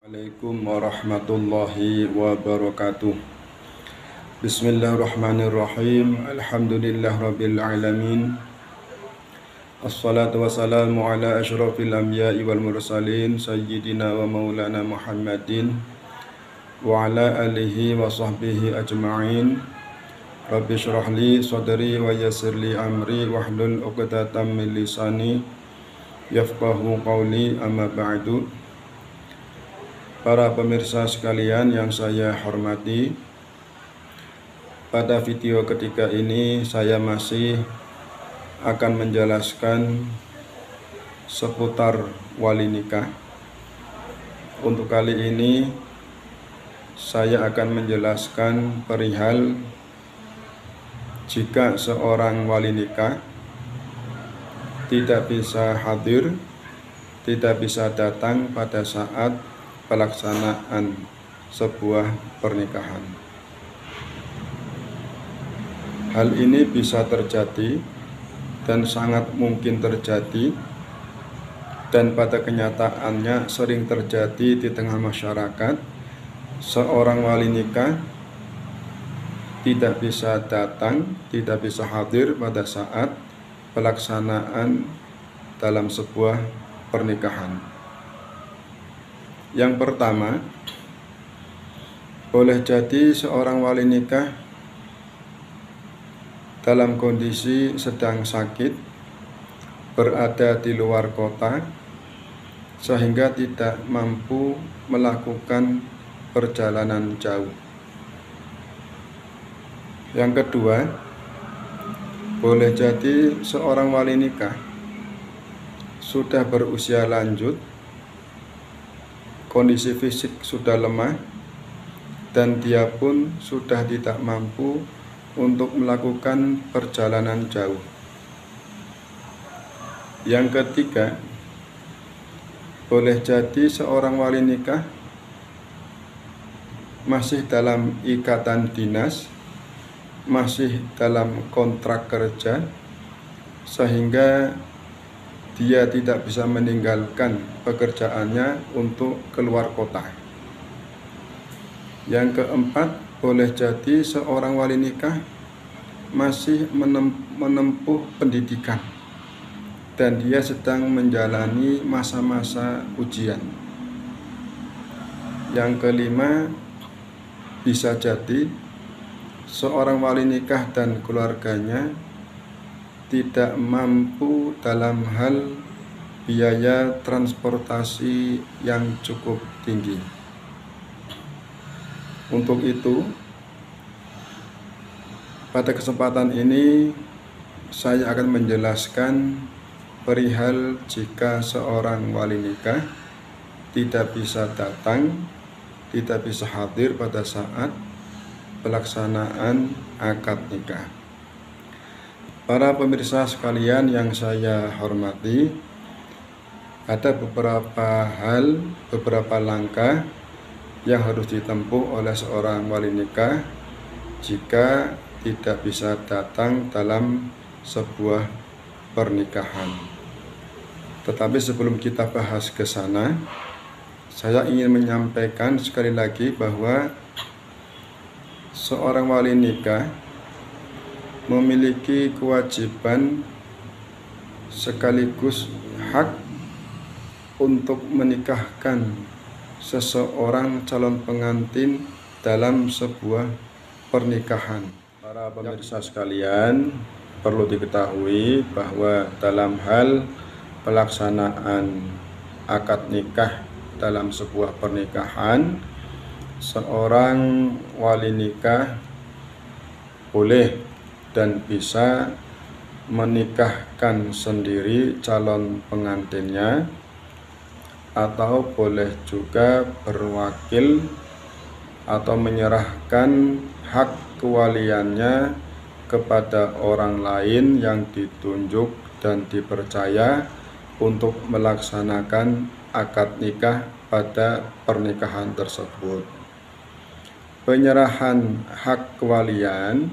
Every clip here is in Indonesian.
Assalamualaikum warahmatullahi wabarakatuh. Bismillahirrahmanirrahim. Alhamdulillah rabbil alamin. Assalatu wassalamu ala asyrafil anbiya'i wal mursalin sayyidina wa maulana Muhammadin wa ala alihi wa sahbihi ajma'in. Rabbi syrah li sadri wa yassir li amri wahlul 'uqdatam min lisani yafqahu qawli, amma ba'du. Para pemirsa sekalian yang saya hormati, pada video ketiga ini saya masih akan menjelaskan seputar wali nikah. Untuk kali ini saya akan menjelaskan perihal jika seorang wali nikah tidak bisa hadir, tidak bisa datang pada saat pelaksanaan sebuah pernikahan. Hal ini bisa terjadi dan sangat mungkin terjadi, dan pada kenyataannya sering terjadi di tengah masyarakat. Seorang wali nikah tidak bisa datang, tidak bisa hadir pada saat pelaksanaan dalam sebuah pernikahan. Yang pertama, boleh jadi seorang wali nikah dalam kondisi sedang sakit, berada di luar kota, sehingga tidak mampu melakukan perjalanan jauh. Yang kedua, boleh jadi seorang wali nikah sudah berusia lanjut, kondisi fisik sudah lemah, dan dia pun sudah tidak mampu untuk melakukan perjalanan jauh. Yang ketiga, boleh jadi seorang wali nikah masih dalam ikatan dinas, masih dalam kontrak kerja, sehingga dia tidak bisa meninggalkan pekerjaannya untuk keluar kota. Yang keempat, boleh jadi seorang wali nikah masih menempuh pendidikan dan dia sedang menjalani masa-masa ujian. Yang kelima, bisa jadi seorang wali nikah dan keluarganya tidak mampu dalam hal biaya transportasi yang cukup tinggi. Untuk itu, pada kesempatan ini saya akan menjelaskan perihal jika seorang wali nikah tidak bisa datang, tidak bisa hadir pada saat pelaksanaan akad nikah. Para pemirsa sekalian yang saya hormati, ada beberapa hal, beberapa langkah yang harus ditempuh oleh seorang wali nikah jika tidak bisa datang dalam sebuah pernikahan. Tetapi sebelum kita bahas ke sana, saya ingin menyampaikan sekali lagi bahwa seorang wali nikah memiliki kewajiban sekaligus hak untuk menikahkan seseorang calon pengantin dalam sebuah pernikahan. Para pemirsa sekalian, perlu diketahui bahwa dalam hal pelaksanaan akad nikah dalam sebuah pernikahan, seorang wali nikah boleh dan bisa menikahkan sendiri calon pengantinnya, atau boleh juga berwakil atau menyerahkan hak kewaliannya kepada orang lain yang ditunjuk dan dipercaya untuk melaksanakan akad nikah pada pernikahan tersebut. Penyerahan hak kewalian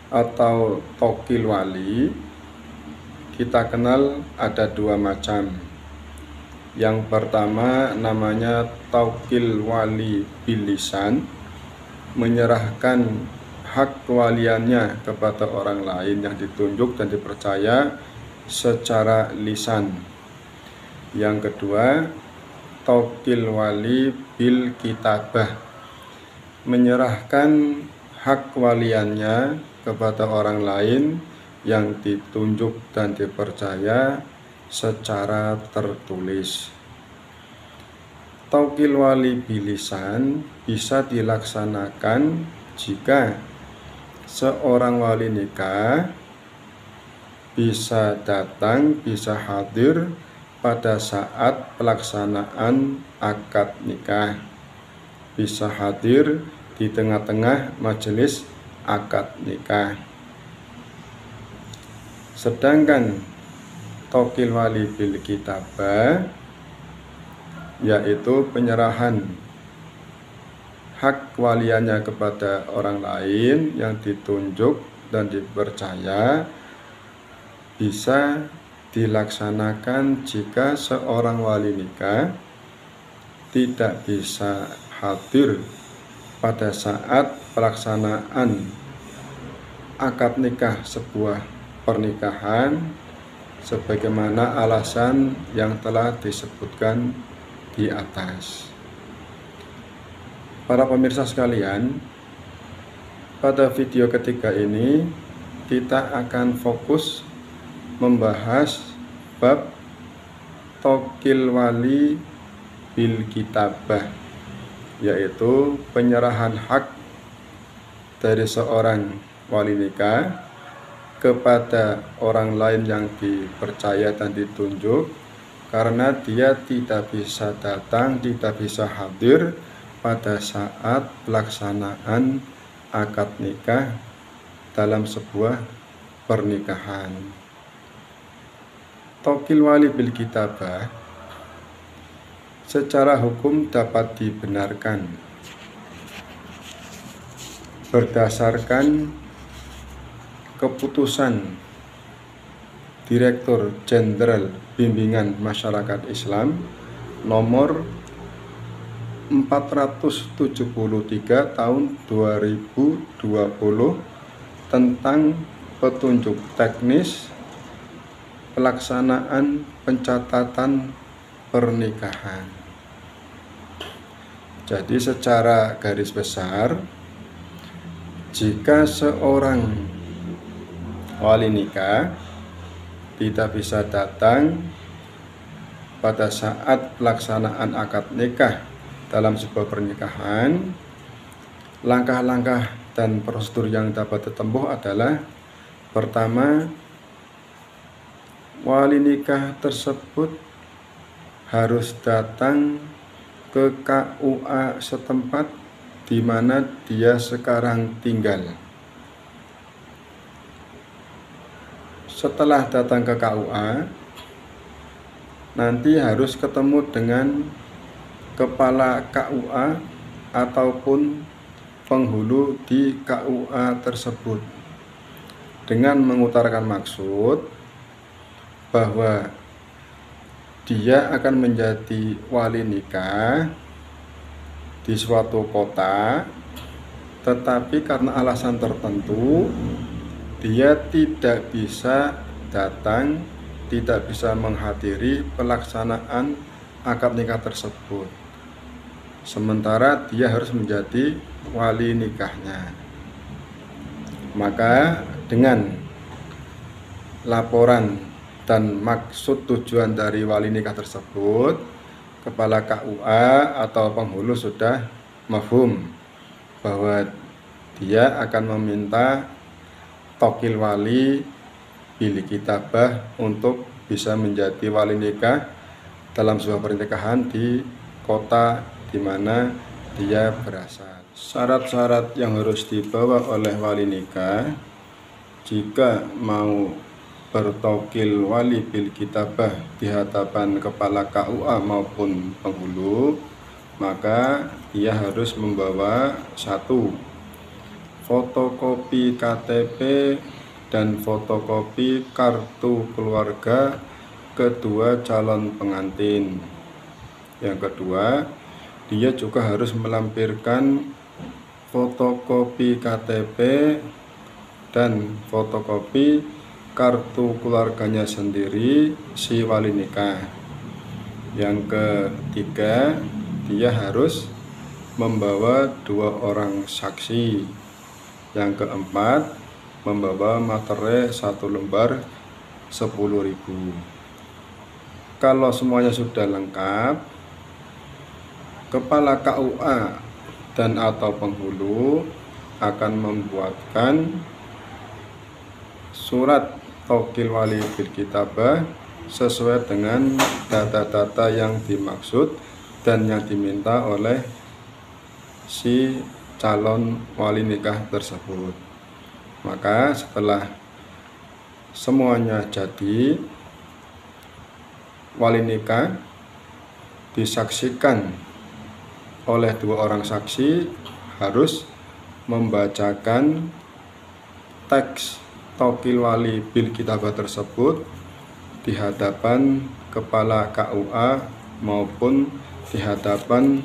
atau tokil wali kita kenal ada dua macam. Yang pertama namanya taukil wali bilisan, menyerahkan hak kewaliannya kepada orang lain yang ditunjuk dan dipercaya secara lisan. Yang kedua, taukil wali bil kitabah, menyerahkan hak kewaliannya kepada orang lain yang ditunjuk dan dipercaya secara tertulis. Taukil wali bilisan bisa dilaksanakan jika seorang wali nikah bisa datang, bisa hadir pada saat pelaksanaan akad nikah, bisa hadir di tengah-tengah majelis akad nikah. Sedangkan taukil wali bil kitabah yaitu penyerahan hak kewaliannya kepada orang lain yang ditunjuk dan dipercaya, bisa dilaksanakan jika seorang wali nikah tidak bisa hadir pada saat pelaksanaan akad nikah sebuah pernikahan sebagaimana alasan yang telah disebutkan di atas. Para pemirsa sekalian, pada video ketiga ini kita akan fokus membahas bab taukil wali bil kitabah, yaitu penyerahan hak dari seorang wali nikah kepada orang lain yang dipercaya dan ditunjuk, karena dia tidak bisa datang, tidak bisa hadir pada saat pelaksanaan akad nikah dalam sebuah pernikahan. Taukil wali bil kitabah secara hukum dapat dibenarkan berdasarkan keputusan Direktur Jenderal Bimbingan Masyarakat Islam nomor 473 tahun 2020 tentang petunjuk teknis pelaksanaan pencatatan pernikahan. Jadi secara garis besar, jika seorang wali nikah tidak bisa datang pada saat pelaksanaan akad nikah dalam sebuah pernikahan, langkah-langkah dan prosedur yang dapat ditempuh adalah: pertama, wali nikah tersebut harus datang ke KUA setempat di mana dia sekarang tinggal. Setelah datang ke KUA, nanti harus ketemu dengan kepala KUA ataupun penghulu di KUA tersebut dengan mengutarakan maksud bahwa dia akan menjadi wali nikah di suatu kota, tetapi karena alasan tertentu dia tidak bisa datang, tidak bisa menghadiri pelaksanaan akad nikah tersebut. Sementara dia harus menjadi wali nikahnya. Maka dengan laporan dan maksud tujuan dari wali nikah tersebut, kepala KUA atau penghulu sudah mafhum bahwa dia akan meminta taukil wali bil kitabah untuk bisa menjadi wali nikah dalam sebuah pernikahan di kota di mana dia berasal. Syarat-syarat yang harus dibawa oleh wali nikah jika mau bertaukil wali bil kitabah di hadapan kepala KUA maupun penghulu, maka dia harus membawa 1. Fotokopi KTP dan fotokopi kartu keluarga kedua calon pengantin. Yang kedua, dia juga harus melampirkan fotokopi KTP dan fotokopi kartu keluarganya sendiri si wali nikah. Yang ketiga, dia harus membawa 2 orang saksi. Yang keempat, membawa materai 1 lembar 10.000. Kalau semuanya sudah lengkap, kepala KUA dan atau penghulu akan membuatkan surat Tokil Wali bil Kitabah sesuai dengan data-data yang dimaksud dan yang diminta oleh si calon wali nikah tersebut. Maka setelah semuanya jadi, wali nikah disaksikan oleh 2 orang saksi harus membacakan teks Tokil Wali bil Kitabah tersebut di hadapan kepala KUA maupun di hadapan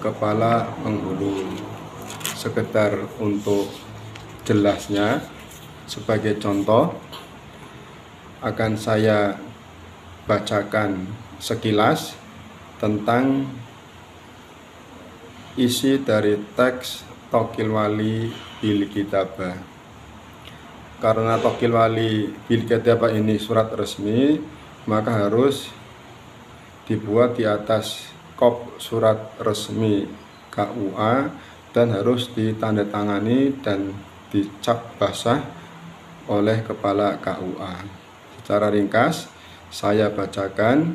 kepala penghulu. Sekedar untuk jelasnya, sebagai contoh akan saya bacakan sekilas tentang isi dari teks Tokil Wali bil Kitabah. Karena Tokil Wali bil Kitabah ini surat resmi, maka harus dibuat di atas kop surat resmi KUA dan harus ditandatangani dan dicap basah oleh kepala KUA. Secara ringkas saya bacakan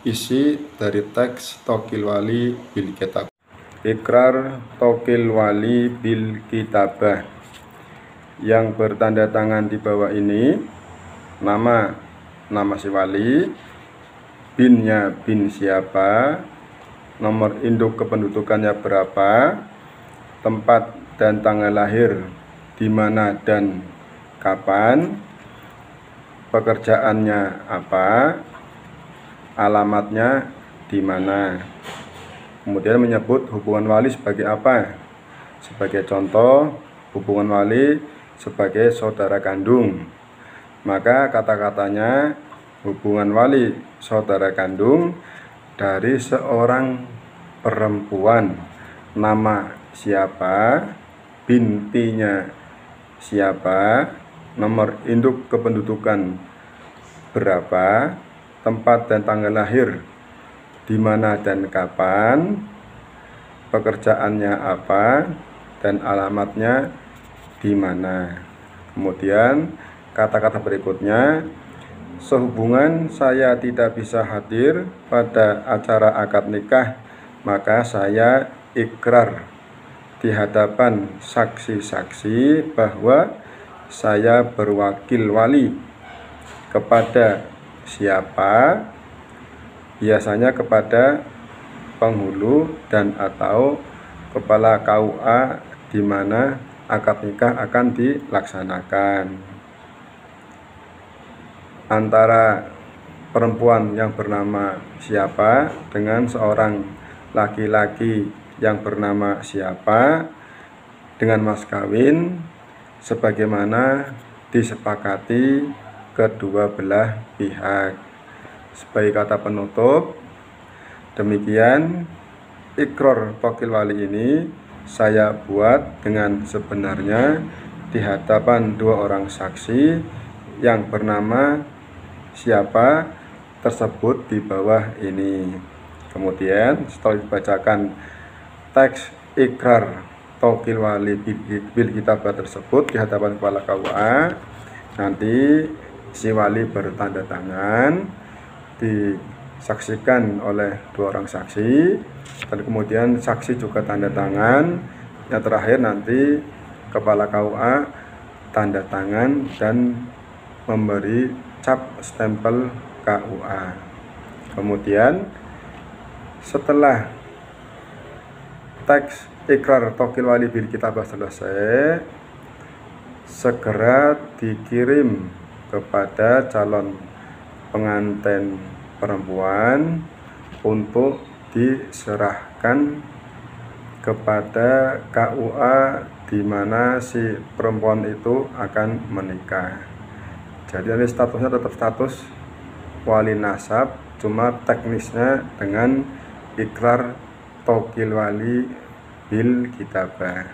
isi dari teks Tokil Wali bil Kitabah. Ikrar Tokil Wali bil Kitabah. Yang bertanda tangan di bawah ini nama si wali, binnya bin siapa, nomor induk kependudukannya berapa, tempat dan tanggal lahir di mana dan kapan, pekerjaannya apa, alamatnya di mana. Kemudian menyebut hubungan wali sebagai apa? Sebagai contoh, hubungan wali sebagai saudara kandung. Maka kata-katanya hubungan wali saudara kandung dari seorang perempuan, nama siapa, bintinya siapa, nomor induk kependudukan berapa, tempat dan tanggal lahir di mana dan kapan, pekerjaannya apa, dan alamatnya di mana. Kemudian kata-kata berikutnya, sehubungan saya tidak bisa hadir pada acara akad nikah, maka saya ikrar di hadapan saksi-saksi bahwa saya berwakil wali kepada siapa, biasanya kepada penghulu dan atau kepala KUA di mana akad nikah akan dilaksanakan. Antara perempuan yang bernama siapa dengan seorang laki-laki yang bernama siapa dengan mas kawin sebagaimana disepakati kedua belah pihak. Sebagai kata penutup, demikian ikrar Tokil Wali ini saya buat dengan sebenarnya di hadapan 2 orang saksi yang bernama siapa tersebut di bawah ini. Kemudian setelah dibacakan teks ikrar Tokil Wali bil Kitabah tersebut di hadapan kepala KUA, nanti si wali bertanda tangan, disaksikan oleh 2 orang saksi, dan kemudian saksi juga tanda tangan. Yang terakhir nanti kepala KUA tanda tangan dan memberi cap stempel KUA. Kemudian setelah teks ikrar Tokil Wali bil Kitabah selesai, segera dikirim kepada calon pengantin perempuan untuk diserahkan kepada KUA di mana si perempuan itu akan menikah. Jadi ini statusnya tetap status wali nasab, cuma teknisnya dengan ikrar tokil wali bil kitabah.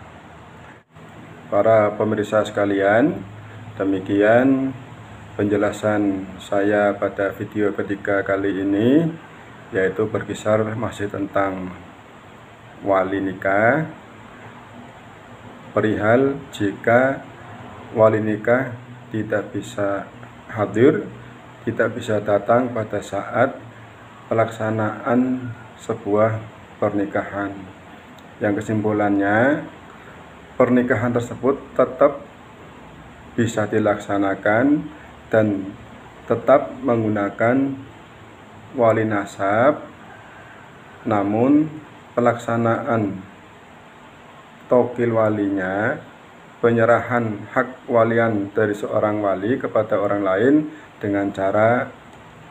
Para pemirsa sekalian, demikian penjelasan saya pada video ketiga kali ini, yaitu berkisar masih tentang wali nikah, perihal jika wali nikah tidak bisa hadir, tidak bisa datang pada saat pelaksanaan sebuah pernikahan. Yang kesimpulannya, pernikahan tersebut tetap bisa dilaksanakan dan tetap menggunakan wali nasab, namun pelaksanaan tokil walinya, penyerahan hak walian dari seorang wali kepada orang lain dengan cara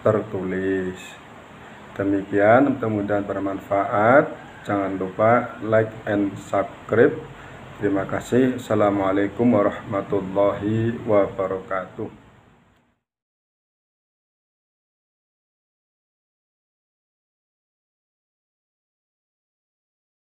tertulis. Demikian, mudah-mudahan bermanfaat. Jangan lupa like and subscribe. Terima kasih. Assalamualaikum warahmatullahi wabarakatuh.